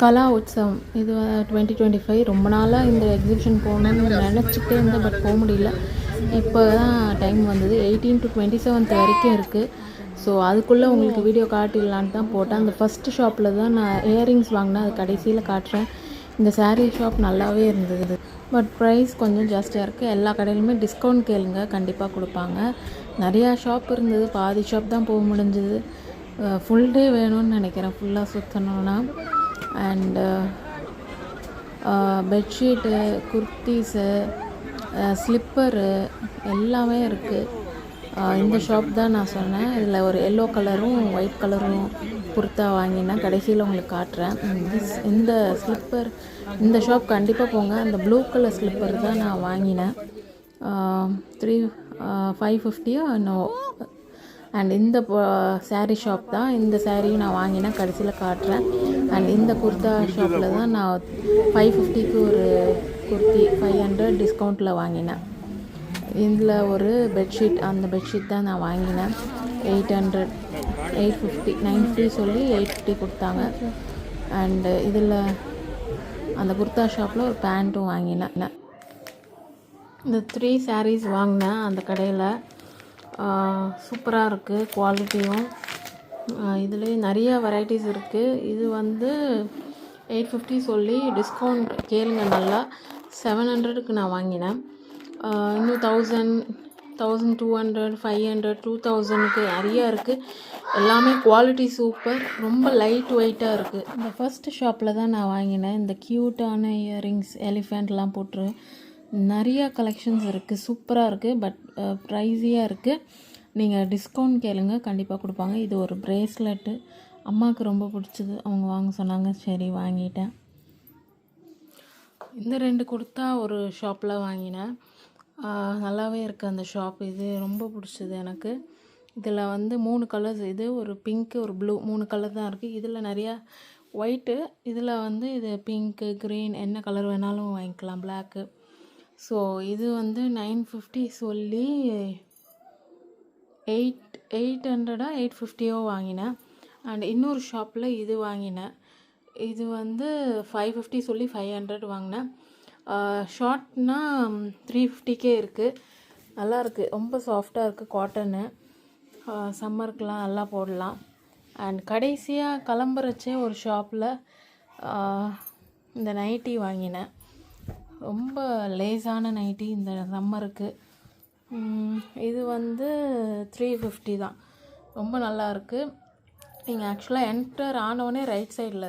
கலா உற்சவம் இது 2025 ரொம்ப நாளாக இந்த எக்ஸிபிஷன் போகணுன்னு நினச்சிக்கிட்டே இருந்தேன். பட் போக முடியல. இப்போ தான் டைம் வந்தது. 18 to 27 வரைக்கும் இருக்குது. ஸோ அதுக்குள்ளே உங்களுக்கு வீடியோ காட்டிடலான்னு தான் போட்டேன். அந்த ஃபஸ்ட்டு ஷாப்பில் தான் நான் இயரிங்ஸ் வாங்கினேன். அது கடைசியில் காட்டுறேன். இந்த சாரீ ஷாப் நல்லாவே இருந்தது. பட் ப்ரைஸ் கொஞ்சம் ஜாஸ்தியாக இருக்குது. எல்லா கடையிலுமே டிஸ்கவுண்ட் கேளுங்க, கண்டிப்பாக கொடுப்பாங்க. நிறையா ஷாப் இருந்தது, பாதி ஷாப் தான் போக முடிஞ்சது. ஃபுல் டே வேணும்னு நினைக்கிறேன் ஃபுல்லாக சுற்றணுன்னா. அண்டு பெட்ஷீட்டு, குர்த்தீஸு, ஸ்லிப்பரு எல்லாமே இருக்குது. இந்த ஷாப் தான் நான் சொன்னேன். இதில் ஒரு எல்லோ கலரும் ஒயிட் கலரும் குர்த்தா வாங்கினேன். கடைசியில் உங்களுக்கு காட்டுறேன். இந்த ஸ்லிப்பர், இந்த ஷாப் கண்டிப்பாக போங்க. அந்த ப்ளூ கலர் ஸ்லிப்பர் தான் நான் வாங்கினேன். 550 நோ. அண்ட் இந்த சாரீ ஷாப் தான். இந்த சாரியும் நான் வாங்கினேன், கடைசியில் காட்டுறேன். அண்ட் இந்த குர்தா ஷாப்பில் தான் நான் 550க்கு ஒரு குர்த்தி 500 டிஸ்கவுண்ட்டில் வாங்கினேன். இதில் ஒரு பெட்ஷீட், அந்த பெட்ஷீட் தான் நான் வாங்கினேன். 800 850 950 சொல்லி 850 கொடுத்தாங்க. அண்டு இதில் அந்த குர்தா ஷாப்பில் ஒரு பேண்ட்டும் வாங்கினேன். இந்த 3 சாரீஸ் வாங்கினேன் அந்த கடையில். சூப்பராக இருக்குது குவாலிட்டியும். இதுலேயே நிறைய வெரைட்டிஸ் இருக்குது. இது வந்து 850 சொல்லி டிஸ்கவுண்ட் கேளுங்க நல்லா. 700க்கு நான் வாங்கினேன். இன்னும் 1000 1200 500 2000க்கு நிறையா இருக்குது. எல்லாமே குவாலிட்டி சூப்பர், ரொம்ப லைட் வெயிட்டாக இருக்குது. இந்த ஃபஸ்ட்டு ஷாப்பில் தான் நான் வாங்கினேன். இந்த க்யூட்டான இயரிங்ஸ், எலிஃபெண்ட்லாம் போட்டு நிறையா கலெக்ஷன்ஸ் இருக்குது. சூப்பராக இருக்குது. பட் ப்ரைஸியாக இருக்குது. நீங்கள் டிஸ்கவுண்ட் கேளுங்க, கண்டிப்பாக கொடுப்பாங்க. இது ஒரு ப்ரேஸ்லெட்டு, அம்மாவுக்கு ரொம்ப பிடிச்சது, அவங்க வாங்க சொன்னாங்க, சரி வாங்கிட்டேன். இந்த 2 குர்த்தா ஒரு ஷாப்பில் வாங்கினேன். நல்லாவே இருக்குது அந்த ஷாப். இது ரொம்ப பிடிச்சது எனக்கு. இதில் வந்து 3 கலர்ஸ், இது ஒரு பிங்க்கு ஒரு ப்ளூ 3 கலர் தான் இருக்குது. இதில் நிறையா ஒயிட்டு, இதில் வந்து இது பிங்க்கு க்ரீன் என்ன கலர் வேணாலும் வாங்கிக்கலாம், பிளாக்கு. ஸோ இது வந்து 950 சொல்லி 800 850 வாங்கினேன். அண்ட் இன்னொரு ஷாப்பில் இது வாங்கினேன். இது வந்து 550 சொல்லி 500 வாங்கினேன். ஷார்ட்னா 350க்கே இருக்குது. நல்லாயிருக்கு, ரொம்ப சாஃப்டாக இருக்குது, காட்டனு. சம்மருக்கெலாம் நல்லா போடலாம். அண்ட் கடைசியாக கிளம்புறச்சே ஒரு ஷாப்பில் இந்த நைட்டி வாங்கினேன். ரொம்ப லேஸான நைட்டி இந்த சம்மருக்கு. இது வந்து 350 தான். ரொம்ப நல்லாயிருக்கு. நீங்கள் ஆக்சுவலாக என்டர் ஆனோடனே ரைட் சைடில் இருக்குது.